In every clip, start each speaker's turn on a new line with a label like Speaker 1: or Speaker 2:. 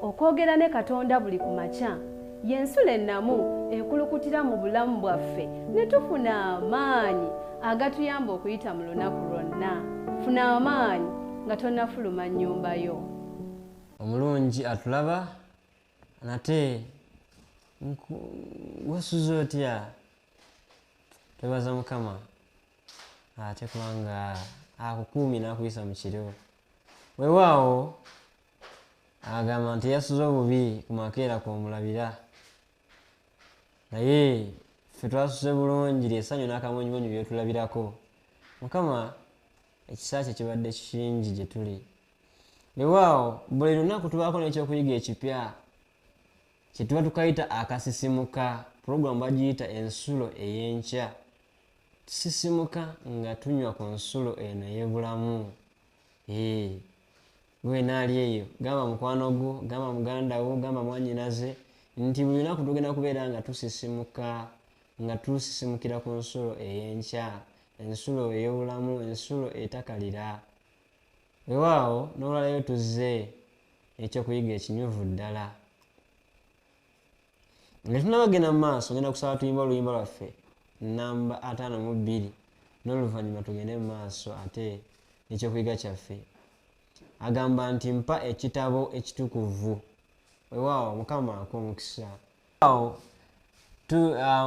Speaker 1: okwogera ne Katonda buli ku makya y'ensula ennamu ekulukutira mu bulamu bwaffe ne tufuna amaanyi agatuyamba okuyita mu lunaku lwonna. Funa amaanyi nga tonnafuluma nnyumba yo.
Speaker 2: Omulungi atulaba nate wasuze otya? Twebaza Mukama ate kubanga akukuumye n'akuyisa mu kiro. Weewaawo agamba nti yasuze obubi ku makeera kw'omulabira, naye ffe twasuze bulungi ly'essanyu n'akamonyimonyi byetulabirako. Mukama ekisa kye kibadde kingi gye tuli. Weewaawo buli lunaku tubaako n'ekyokuyiga ekipya kye tuba tukayita akasisimuka. Pulogulamu bagiyita ensulo ey'enkya. Tusisimuka nga tunywa ku nsulo eno ey'obulamu. Gwe naali eyo gamba mukwano gwo, gamba muganda wo, gamba mwannyinaze nti buli lunaku tugenda kubeera nga tusisimuka, nga tusisimukira ku nsulo ey'enkya, ensulo ey'obulamu, ensulo etakalira. Weewaawo n'olwaleero tuzze ekyokuyiga ekinyuvu ddala. Nga tunabagenda mu maaso ngenda kusaba tuyimba oluyimba lwaffe namba 52 n'oluvannyuma tugende mu maaso ate n'ekyokuyiga kyaffe. Agamba nti mpa ekitabo ekitukuvu. Weewaawo Mukama akuwe omukisa.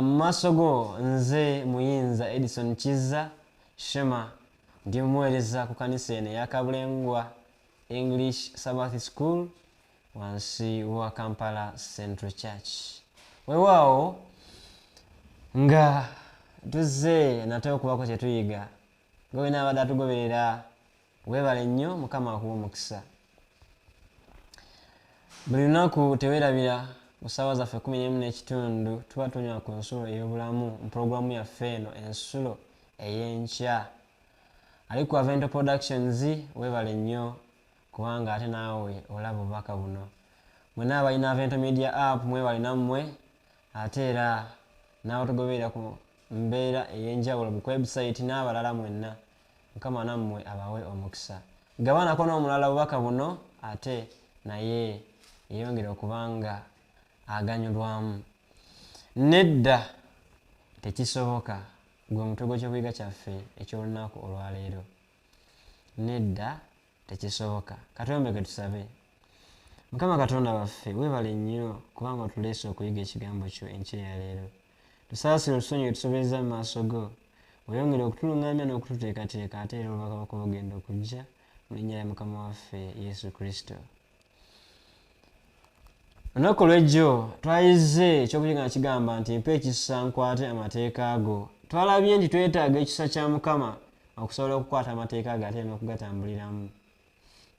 Speaker 2: Mu maaso go nze muyinza Edison Kizza Shema, ndi omuweereza ku kanisa eno eya Kabulengwa English Sabbath School wansi wa Kampala Central Church. Weewaawo nga tuzze nate okubaako kye tuyiga. Gwe n'abadde atugoberera weebale nnyo, Mukama akuwa omukisa. Buli lunaku teweerabira mu ssaawa zaffe 11:30 tuba tunywa ku nsulo ey'obulamu mu pulogulamu yaffe eno ensulo ey'enkya. Ali ku Avento Productions weebale nnyo kubanga ate naawe olaba obubaka buno. Mwenna abalina Avento Media App mwebale nammwe, ate era naawe tugoberera ku mbeera ey'enjawulo ku website n'abalala mwenna. Mukama nammwe abawe omukisa. Gabanako n'omulala obubaka buno ate naye yeyongera okubanga aganyulwamu. Nedda tekisoboka gwe mutwe gw'ekyokuyiga kyaffe eky'olunaku olwaleero. Nedda tekisoboka. Katuyombeke tusabe. Mukama Katonda waffe weebale nnyo kubanga otuleese okuyiga ekigambo kyo enkya ya leero. Tusaasire otusonyiwe tusobereza mu maaso go. Oyongere okutuluŋŋamya n'okututeekateeka ate era obubaka bwako bugenda okujja mu linnya lya Mukama waffe Yesu Kristo. Olunaku olw'ejjo twayize ekyokuyiga nga kigamba nti mpa ekisa nkwate amateeka go. Twalabye nti twetaaga ekisa kya Mukama okusobola okukwata amateeka ge ate n'okugatambuliramu.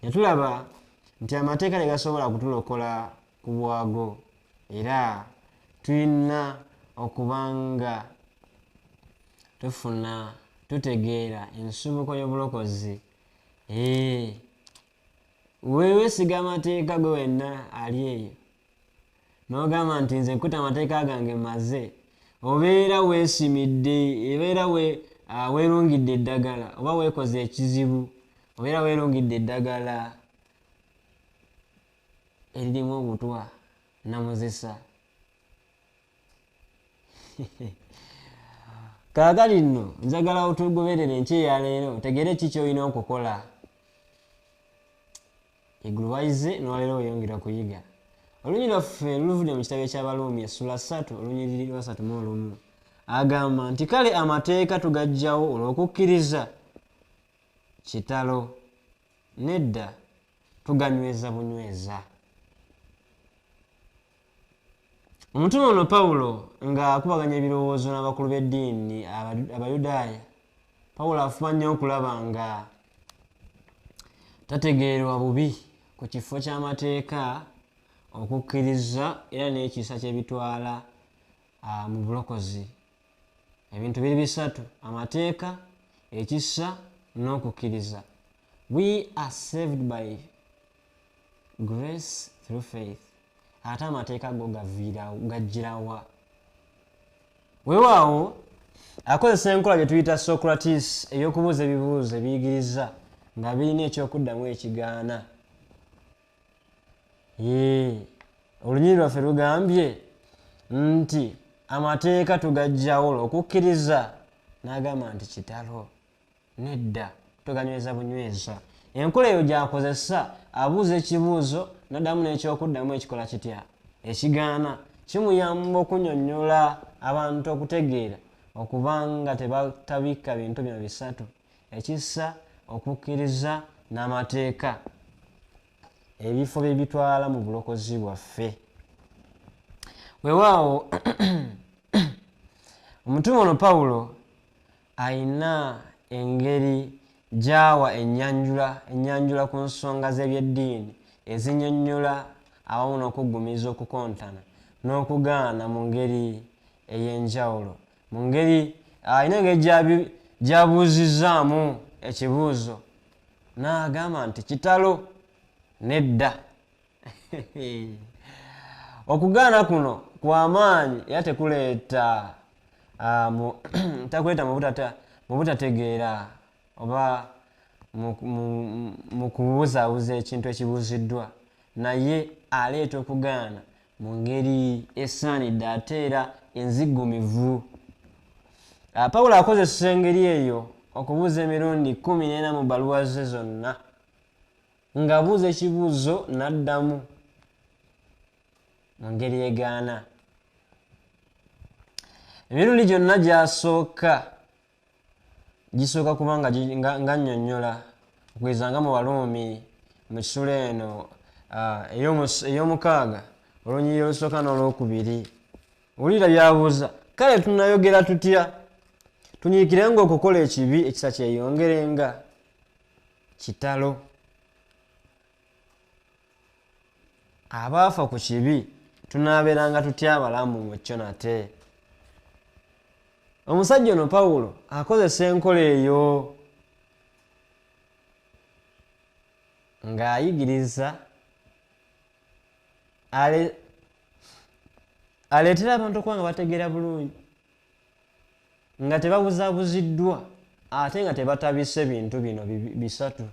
Speaker 2: Ne tulaba nti amateeka tegasobola kutulokola ku bwago era tulina okubanga tufuna tutegeera ensibuko y'obulokozi. Weesiga amateeka go wenna ali eyo n'ogamba nti nze nkuta amateeka gange maze, obeera weesimidde, ebeera weerungidde eddagala oba weekoze ekizibu, obeera weerungidde eddagala eririmu obutwa namuzisa. Kaakati nno njagala otugoberere enkya ya leero otegeere ki ky'olina okukola. Eggulu wayize n'olwaleero weyongera kuyiga. Olunyi lwaffe luvudde mu kitabo eky'Abaluumi essula 3 olunyiriri lwa 31. Agamba nti kale amateeka tugaggyawo olw'okukkiriza? Kitalo. Nedda, tuganyweza bunyweza. Omutume ono Pawulo nga akubaganya ebirowoozo n'abakulu b'eddiini Abayudaaya, Pawulo afuba nnyo okulaba nga tategeerwa bubi ku kifo ky'amateeka, okukkiriza era n'ekisa kye bitwala mu bulokozi. Ebintu biri bisatu: amateeka, ekisa n'okukkiriza. We are saved by grace through faith. Ate amateeka go gajjirawa? Weewaawo akozesa enkola gye tuyita Socrates ey'okubuuza ebibuuzo ebiyigiriza nga birina ekyokuddamu ekigaana. Olunyiri lwaffe lugambye nti amateeka tugajjawulo okukkiriza n'agamba nti kitalo. Nedda, tuganyweza bunyweza. Enkola eyo gy'akozesa abuuza ekibuuzo n'addamu n'ekyokuddamu ekikola kitya ekigaana. Kimuyamba okunnyonnyola abantu okutegeera okubanga tebatabikka bintu bino bisatu: ekissa, okukkiriza n'amateeka, ebifo bye bitwala mu bulokozi bwaffe. Weewaawo omutume ono Pawulo ayina engeri gy'awa ennyanjula ku nsonga z'ebyeddiini ezinnyonnyola awamu n'okuggumiza okukontana n'okugaana mu ngeri ey'enjawulo. Mu ngeri ayina engeri gy'abuuzizzaamu ekibuuzo n'agamba nti kitalo. Nedda. Okugaana kuno kw'amaanyi era tekuleeta takuleeta mu butategeera oba mu kubuzaabuza ekintu ekibuuziddwa, naye aleeta okugaana mu ngeri esaanidde ate era enziggumivu. Pawulo akozesa engeri eyo okubuuza emirundi 14 mu bbaluwa ze zonna, ng'abuuza ekibuuzo n'addamu mu ngeri egaana. Emirundi gyonna gisooka kuba nga nnyonnyola, okugeza nga mu Baluumi mu ssula eno ey'omukaaga olunyiriri olusooka n'olwokubiri. Wulira by'abuuza: kale tunayogera tutya? Tunyiikirenga okukola ekibi ekisa kyeyongerenga? Kitalo. Abaafa ku kibi tunaabeeranga tutya abalamu mu kyo nate? Omusajja ono Pawulo akozesa enkola eyo ng'ayigiriza aleetera abantu okuba nga bategeera bulungi, nga tebabuzaabuziddwa ate nga tebatabise bintu bino bisatu,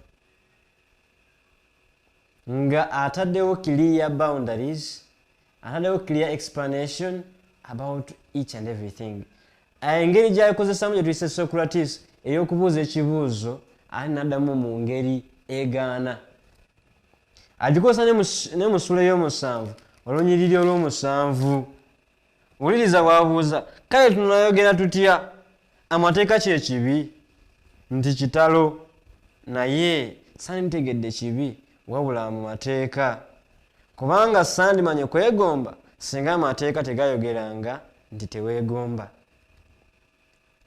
Speaker 2: nga ataddewo clear boundaries, ataddewo clear explanation about each and everything. Engeri gy'akozesaamu gye tuyise Socrates ey'okubuuza ekibuuzo ate n'addamu mu ngeri egaana. Agikozesa ne mu ssula ey'omusanvu olunyiriri olw'omusanvu. Wuliriza bw'abuuza: kale tunayogera tutya? Amateeka kye kibi? Nti kitalo. Naye sanditegedde kibi wabula mu mateeka, kubanga sandimanye kwegomba singa amateeka tegayogeranga nti teweegomba.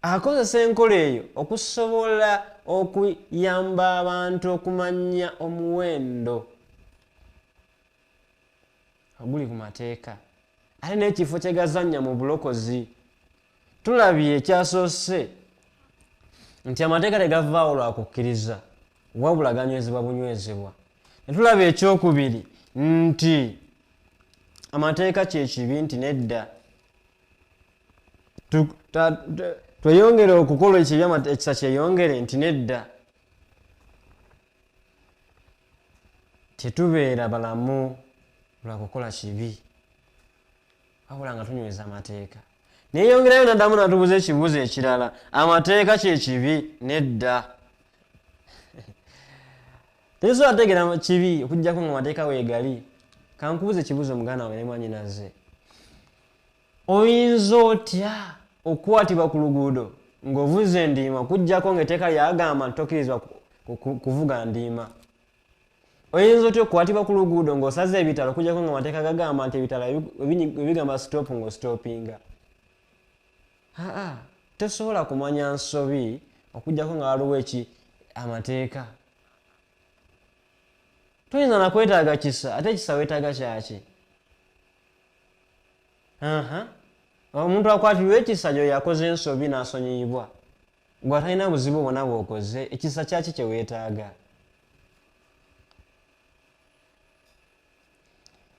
Speaker 2: Akozesa enkola eyo okusobola okuyamba abantu okumanya omuwendo oguli ku mateeka ate n'ekifo kye gazannya mu bulokozi. Tulabye ekyasoose nti amateeka tegavaawo lwa kukkiriza wabula ganywezebwa bunywezebwa. Ne tulaba ekyokubiri nti amateeka kye kibi, nti nedda. Tweyongere okukola ekibi ekisa kyeyongere, nti nedda. Tetubeera balamu lwa kukola kibi wabula nga tunyweza amateeka. Neyongerayo n'addamu n'atubuuza ekibuuzo ekirala: amateeka kye kibi? Nedda. Tetusobola kutegeera kibi okuggyako nga amateeka weegali. Kankubuuza ekibuuzo muganda wange ne mwannyinaze: oyinza otya okukwatibwa ku luguudo ng'ovuze ndiima okuggyako ng'etteeka lyagamba nti tokkirizibwa kuvuga ndiima? Oyinza otya okukwatibwa ku luguudo ng'osaze ebitala okuggyako nga amateeka gagamba nti ebitala ebigamba stop ng'ostopinga? Tosobola kumanya nsobi okuggyako nga waliwo amateeka. Toyinza na kwetaaga kisa, ate ekisa weetaaga kyaki? Omuntu akwatibwa ekisa gyo yakoze ensobi n'asonyiyibwa, gwe atalina buzibu bwonna bw'okoze, ekisa kyaki kye weetaaga?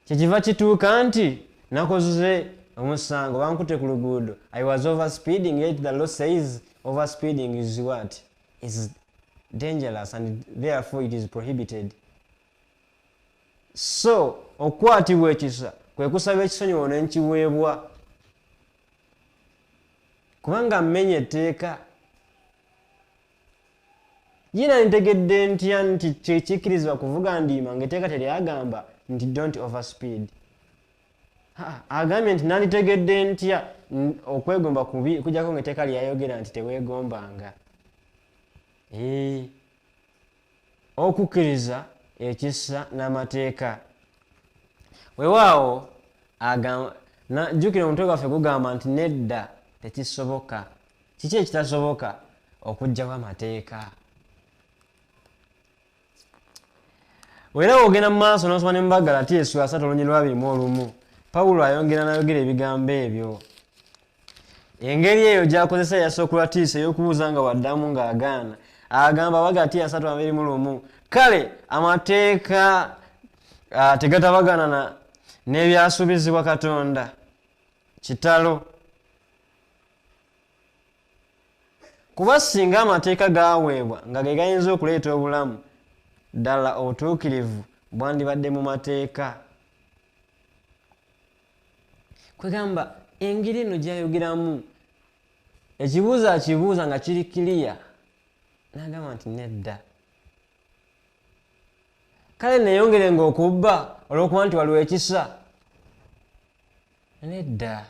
Speaker 2: Kyekiva kituuka nti nakoze omusango, bankute ku luguudo, I was overspeeding, yet the law says overspeeding is what? Is dangerous and therefore it is prohibited. So okukwatibwa ekisa kwe kusaba ekisonyiwo n'enkiweebwa kubanga mmenya etteeka. Jina ntegedde ntya nti kikkirizibwa kuvuga ndiima ng'etteeka teryagamba nti don't overspeed. Agambye nti nanditegedde ntya okwegomba kubi kujjako ng'etteeka lyayogera nti teweegombanga. Okukkiriza ekisa n'amateeka. Weewaawo jjukira omutwe gwaffe gugamba nti nedda tekisoboka. Kiki ekitasoboka? Okuggyawo amateeka. Era ogenda mu maaso n'osoma ne mu Bagalatiya 3:21 Pawulo ayongera ebigambo ebyo. Engeri eyo gy'akozesa ya Sokulatiisi ey'okubuuza nga waddamu ng'agaana. Agamba Bagalatiya 3:21 kale amateeka tegatabagana n'ebyasuubizibwa Katonda? Kitalo. Kuba singa amateeka gaaweebwa nga ge gayinza okuleeta obulamu, ddala obutuukirivu bwandibadde mu mateeka. Kwegamba engeri eno gy'ayogeramu ekibuuzo akibuuza nga kiri kiriya n'agamba nti nedda. Kale neeyongerenga okubba olw'okuba nti waliwo ekisa? Nedda,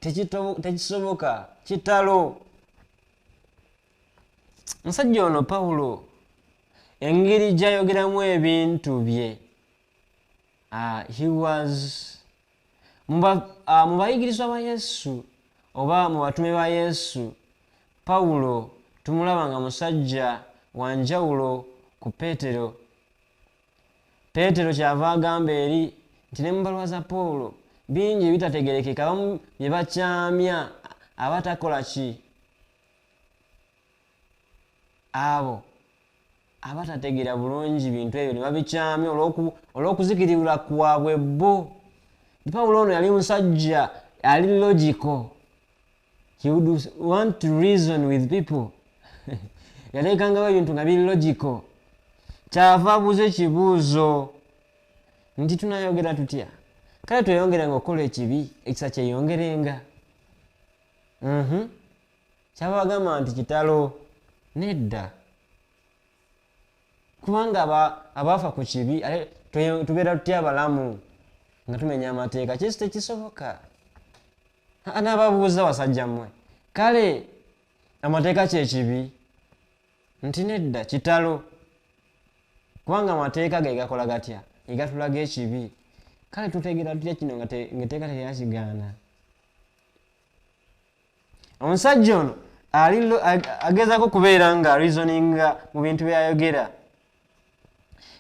Speaker 2: tekisoboka, kitalo. Omusajja ono Pawulo engeri gy'ayogeramu ebintu bye, he was mu bayigirizwa ba Yesu oba mu batume ba Yesu, Pawulo tumulaba nga musajja wa njawulo ku Peetero. Peetero kyava agamba eri nti ne mu bbaluwa za Pawulo bingi ebitategerekeka, abamu bye bakyamya abatakola ki? Abo abatategeera bulungi bintu ebyo ne babikyamya olw'okuzikirira kwabwe bo. Pawulo ono yali musajja ali logical. He would want to reason with people. Yalekangawo ebintu nga biri logical. Kyava abuuza ekibuuzo nti tunayogera tutya? Kale tweyongerenga okukola ekibi, ekisa kyeyongerenga. Kyava bagamba nti kitalo. Nedda. Kubanga abafa ku kibi tubeera tutya abalamu nga tumenya amateeka? Kisi tekisoboka. N'ababuuza basajja mmwe, kale amateeka kyekibi? Nti nedda, kitalo. Kubanga amateeka ge gakola gatya? Egatulaga ekibi. Kale tutegeera tutya kino ng'etteeka teryakigaana? Omusajja ono agezaako kubeera nga reasoninga mu bintu by'ayogera.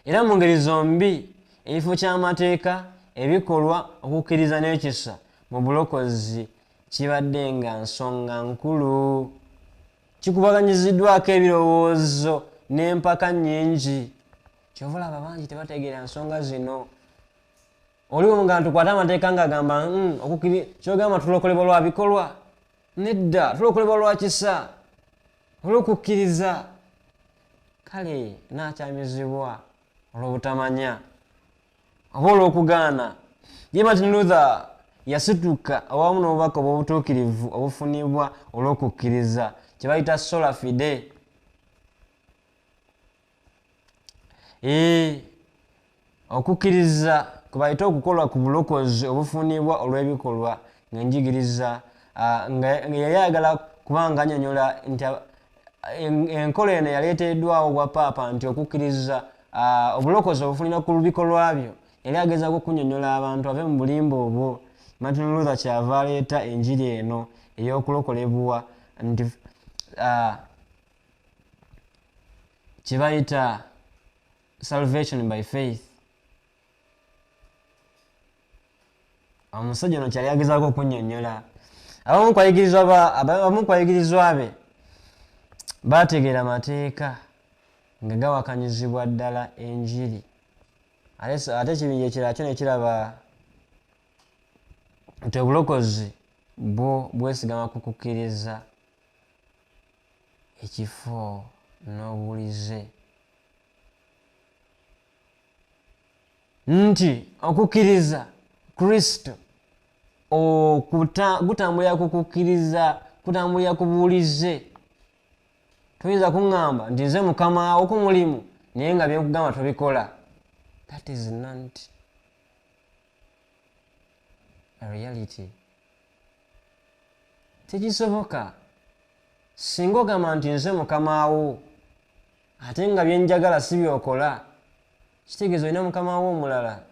Speaker 2: Era mu ngeri zombi ekifo ky'amateeka, ebikolwa, okukkiriza n'ekisa mu bulokozi kibadde nga nsonga nkulu. Kikubaganyiziddwako ebirowoozo n'empaka nnyingi. Kyova olaba bangi tebategeera nsonga zino. Oliwo nga tukwate amateeka ng'agamba kyogamba tulokolebwa lwa bikolwa? Nedda, tulokolebwa lwa kisa, olw'okukkiriza. Kale n'akyamizibwa olw'obutamanya oba olw'okugaana. Ye Martin Luther yasituka awamu n'obubaka obw'obutuukirivu obufunibwa olw'okukkiriza, kye bayita sola fide. Okukkiriza kwe bayita okukolwa ku bulokozi obufunibwa olw'ebikolwa ng'enjigiriza nga yali ayagala kubanga annyonnyola nti enkola eno yaleeteddwawo bwa paapa nti okukkiriza obulokozi obufunibwa ku bikolwa byo. Yali agezaako okunnyonnyola abantu ave mu bulimba obwo. Martin Luther kyava aleeta enjiri eno ey'okulokolebwa nti kye bayita salvation by faith. Omusajja ono kyali agezaako okunnyonnyola. Abamu ku bayigirizwa be baategeera amateeka nga gawakanyizibwa ddala enjiri. Ate ekibinja ekirala kyo ne kiraba nti obulokozi bwo bwesigama ku kukkiriza, ekifo n'obuwulize. nti okukkiriza Kristo kutambulira ku kukkiriza, kutambulira ku buwulize. Toyinza kuŋŋamba nti nze Mukama wo ku mulimu naye nga byenkugamba tobikola. That is not a reality. Tekisoboka. Singa ogamba nti nze Mukama wo ate nga byenjagala si byokola, kitegeeza olina Mukama wo omulala.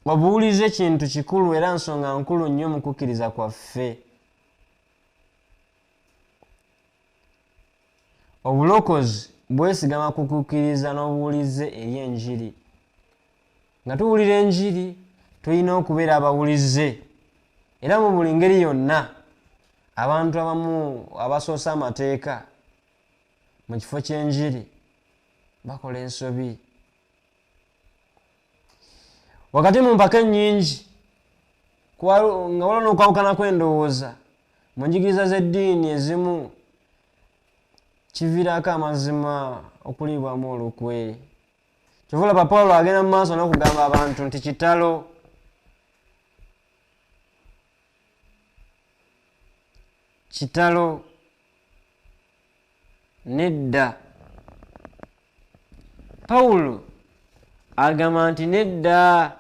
Speaker 2: Obuwulize kintu kikulu era nsonga nkulu nnyo mu kukkiriza kwaffe. Obulokozi bwesigama ku kukkiriza n'obuwulize eri enjiri. Nga tuwulira enjiri tulina okubeera abawulize. Era mu buli ngeri yonna abantu abamu abasoose amateeka mu kifo ky'enjiri bakola ensobi. Wakati mu mpaka ennyingi nga waliwo n'okwawukana kw'endowooza mu njigiriza z'eddiini ezimu, kiviirako amazima okuliibwamu olukwe. Kyova olaba Pawulo agenda mu maaso n'okugamba abantu nti kitalo. Kitalo. Nedda. Pawulo agamba nti nedda,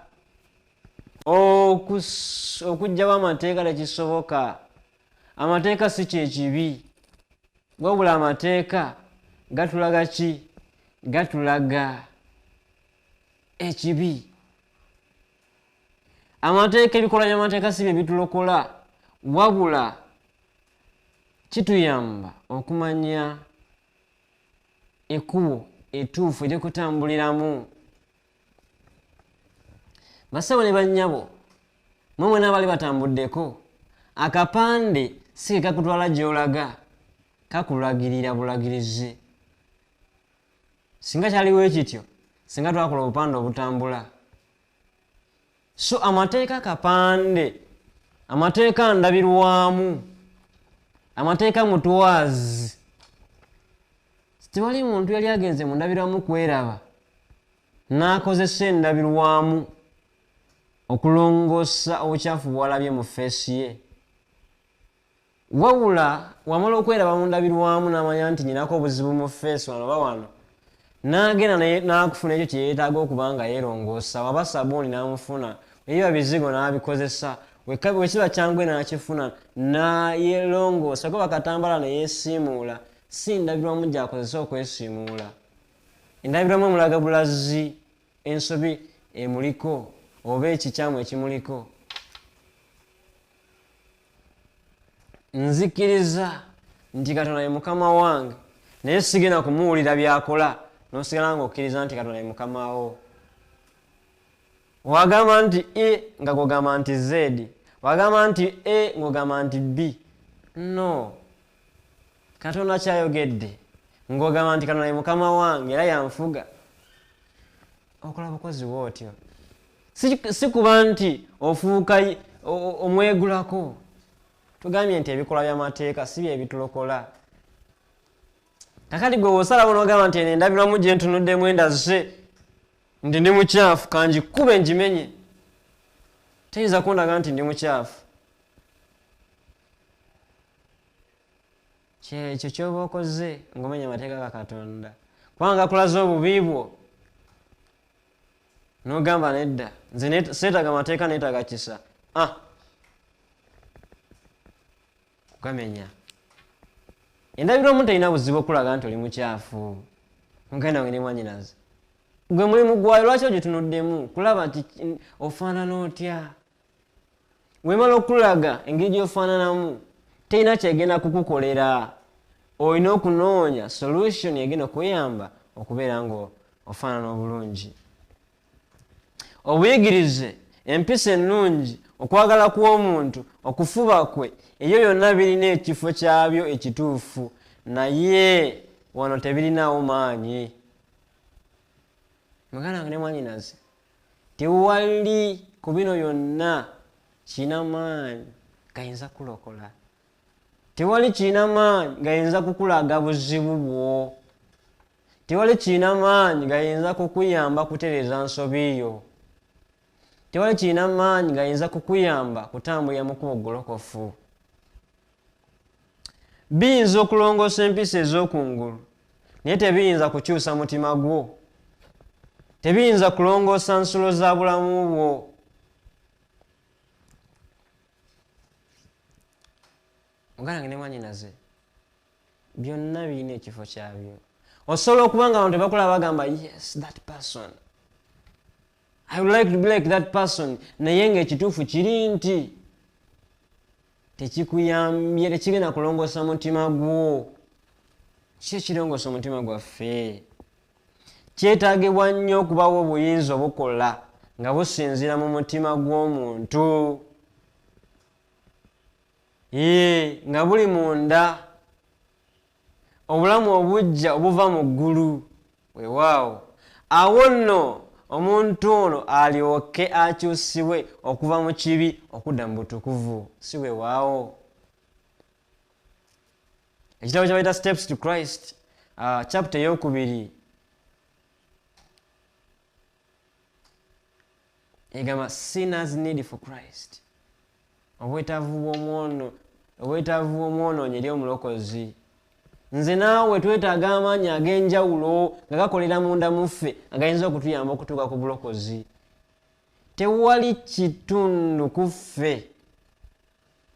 Speaker 2: okuggyawo amateeka tekisoboka. Amateeka si kyekibi, wabula amateeka gatulaga ki? Gatulaga ekibi. Amateeka, ebikolwa by'amateeka si bye bitulokola, wabula kituyamba okumanya ekkubo ettuufu eryokutambuliramu. Bassebo ne bannyabo, mmwe mwena abali batambuddeko, akapande si ke kakutwala gy'olaga, kakulagirira bulagirizi. Singa kyaliwo ekityo, singa twakola obupande obutambula. So amateeka kapande, amateeka ndabirwamu, amateeka mutwazi. Tewali muntu yali agenze mu ndabirwamu kweraba n'akozesa endabirwamu okulongoosa obukyafu bw'alabye mu feesi ye. Wabula wamala okweraba mu ndabirwamu n'amanya nti nyinako obuzibu mu feesi wano oba wano, n'agenda n'akufuna ekyo kye yeetaaga okuba nga yeerongoosa. Waba sabuuni n'amufuna, ebiba bizigo n'abikozesa, bwe kiba kyangwe n'akifuna n'yeerongoosa, kuba katambala ne yeesiimuula. Si ndabirwamu gy'akozesa okwesiimuula. Endabirwamu emulaga bulazi, ensobi emuliko oba ekikyamu ekimuliko. Nzikiriza nti Katonda ye Mukama wange, naye sigenda kumuwulira by'akola n'osigala ng'okkiriza nti Katonda ye Mukama wo. Wagamba nti A nga gw'ogamba nti Z, wagamba nti A ng'ogamba nti B. No. Katonda kyayogedde ng'ogamba nti Katonda ye Mukama wange era yanfuga, okola bukozi bw'otyo. Si kuba nti ofuuka omwegulako. Tugambye nti ebikolwa by'amateeka si bye bitulokola. Kakati gwe bw'osalawo n'ogamba nti eno endabirwamu gye ntunuddemu endazise nti ndi mukyafu, kanjikube ngimenye. Teyinza kundaga nti ndi mukyafu. Ekyo ky'oba okoze ng'omenya amateeka ga Katonda, kubanga akulaze obubi bwo n'ogamba nedda, nze seetaaga amateeka, neetaaga kisa. Kugamenya. Endabirwamu terina buzibu okulaga nti oli mukyafu. Muganda wange ne mwannyinaze, gwe mulimu gwayo lwaki ogitunuddemu? Kulaba nti ofaanana otya. Wemala okulaga engeri gy'ofaananamu, terina kyegenda kukukolera. Olina okunoonya solution egenda okuyamba okubeera ng'ofaanana obulungi. Obuyigirize, empisa ennungi, okwagala kw'omuntu, okufuba kwe, ebyo byonna birina ekifo kyabyo ekituufu, naye wano tebirinaawo maanyi. Muganda wange ne mwannyinaze, tewali ku bino byonna kirina maanyi gayinza kulokola. Tewali kirina maanyi gayinza kukulaga buzibu bwo. tewali kirina maanyi gayinza kukuyamba kutereeza nsobi yo, tewali kirina maanyi gayinza kukuyamba kutambulira mu kkubo golokofu. Biyinza okulongoosa empisa ez'okungulu naye tebiyinza kukyusa mutima gwo, tebiyinza kulongoosa nsulo za bulamu bwo. Muganange ne mwannyinaze byonna birina ekifo kyabyo. Osobola okuba nga abantu tebakulaba bagamba yes that person, I would like to be like that person, naye ng'ekituufu kiri nti tekikuyambye, tekigenda kulongoosa mutima gwo. Ki ekirongoosa omutima gwaffe? Kyetaagibwa nnyo okubawo obuyinza obukola nga businziira mu mutima gw'omuntu, nga buli munda, obulamu obujja obuva mu ggulu. Weewaawo awo nno omuntu ono alyoke akyusibwe okuva mu kibi okudda mu butukuvu, si weewaawo. Ekitabo kye bayita Steps to Christ, chapter ey'okubiri egamba sinners need for Christ, obwetaavu bw'omwonoonyi eri omulokozi. Nze naawe twetaaga amaanyi ag'enjawulo nga gakolera munda mu ffe agayinza okutuyamba okutuuka ku bulokozi. Tewali kitundu ku ffe,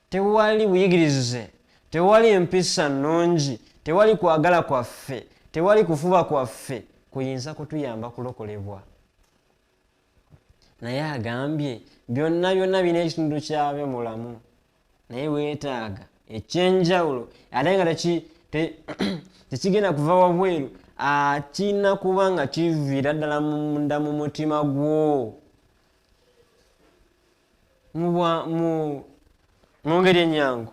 Speaker 2: tewali buyigirize, tewali empisa nnungi, tewali kwagala kwaffe, tewali kufuba kwaffe kuyinza kutuyamba kulokolebwa. Naye agambye byonna birina ekitundu kyabyo mulamu, naye weetaaga ekyenjawulo ate nga tekigenda kuva wabweru, kirina kuba nga kiviira ddala munda mu mutima gwo. Mu ngeri ennyangu,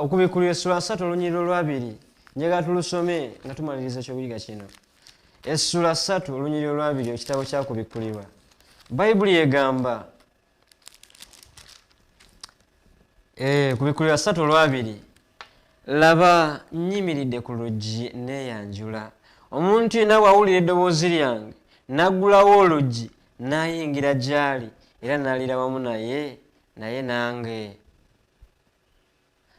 Speaker 2: okubikkulira essula 3 olunyiriro lwabiri, njagala tulusome nga tumaliriza ekyobuyiga kino. Essula 3 olunyiriro lwabiri, ekitabo kyakubikkulirwa. Bayibuli egamba, kubikkulirwa 3 olwabiri, laba nnyimiridde ku luggi neeyanjula, omuntu yenna bw'awulira eddoboozi lyange n'aggulawo oluggi n'ayingira gy'ali era n'aliira wamu naye nange.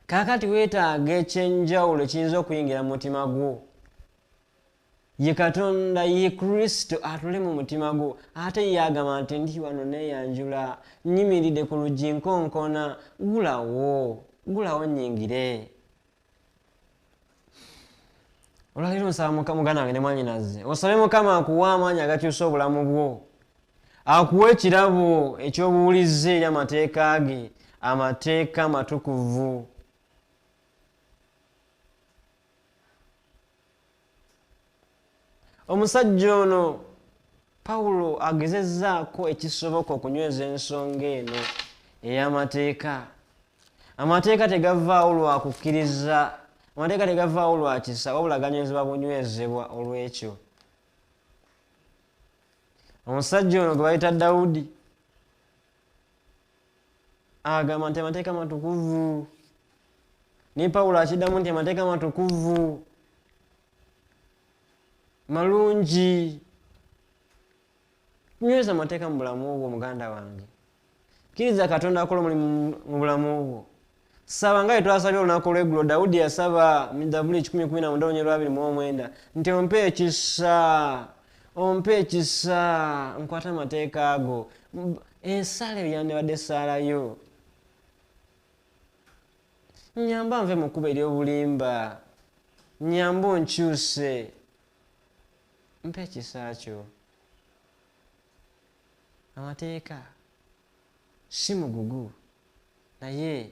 Speaker 2: Kaakati weetaaga ekyenjawulo ekiyinza okuyingira mu mutima gwo. Ye Katonda, ye Kristo atule mu mutima gwo, ate ye agamba nti ndi wano neeyanjula, nnyimiridde ku luggi nkonkona, gulawo nnyingire. Olwaleero nsaba muganda wange ne mwannyinaze osabe Mukama akuwe amaanyi agakyusa obulamu bwo, akuwe ekirabo eky'obuwulize eri amateeka ge, amateeka matukuvu. Omusajja ono Pawulo agezezzaako ekisoboka okunyweza ensonga eno ey'amateeka. Amateeka tegavaawo lwa kukkiriza, amateeka tegavaawo lwa kisa, wabula ganywezebwa bunywezebwa olw'ekyo. Omusajja ono gwe bayita Dawudi agamba nti amateeka matukuvu, ne Pawulo akiddamu nti amateeka matukuvu, malungi. Nyweza amateeka mu bulamu bwo muganda wange, kkiriza Katonda akola omulimu mu bulamu bwo. Saba nga twasabye olunaku olw'eggulo, Dawudi yasaba mu Zabbuli 119 nti ompe ekisa nkwata amateeka ago. Ensala eyo yandibadde essaalayo, nyamba nve mu kkubo ery'obulimba, nyamba onkyuse, mpa ekisa kyo. Amateeka si mugugu, naye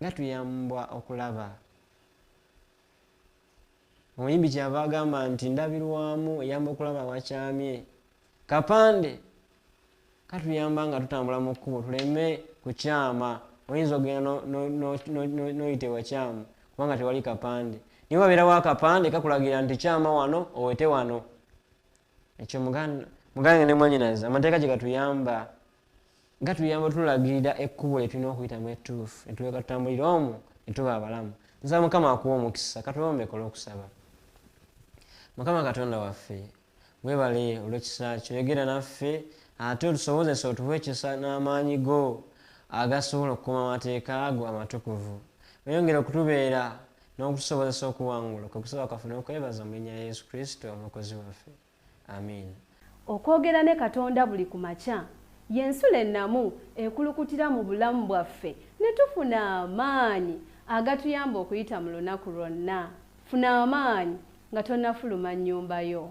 Speaker 2: gatuyamba okulaba. Omuyimbi kyava agamba nti ndabirwamu eyamba okulaba wakyamye. Kapande katuyamba nga tutambula mu kkubo tuleme kukyama. Oyinza ogenda n'oyita ewakyamu kubanga tewali kapande. Niwe wabeerawo akapande kakulagira nti kyama wano owete wano. Ekyo mugange ne mwannyinaze, amateeka gye gatuyamba tulagirira ekkubo lye tulina okuyitamu ettuufu, ne tulyoka tutambulira omwo ne tuba abalamu. Nsaba Mukama akuwa omukisa. Katuwombekole okusaba. Mukama Katonda waffe weebale olw'ekisa kyo, yogera naffe ate otusobozesa otuwe ekisa n'amaanyi go agasobola okukuuma amateeka go amatukuvu. Oyongera okutubeera n'okutusobozesa okuwangula kwe kusaba kwaffe n'okwebaza mu linnya lya Yesu Kristo omukozi waffe. Amiina.
Speaker 1: Okwogera ne Katonda buli ku makya y'ensula ennamu ekulukutira mu bulamu bwaffe ne tufuna amaanyi agatuyamba okuyita mu lunaku lwonna. Funa amaanyi nga tonnafuluma nnyumba yo.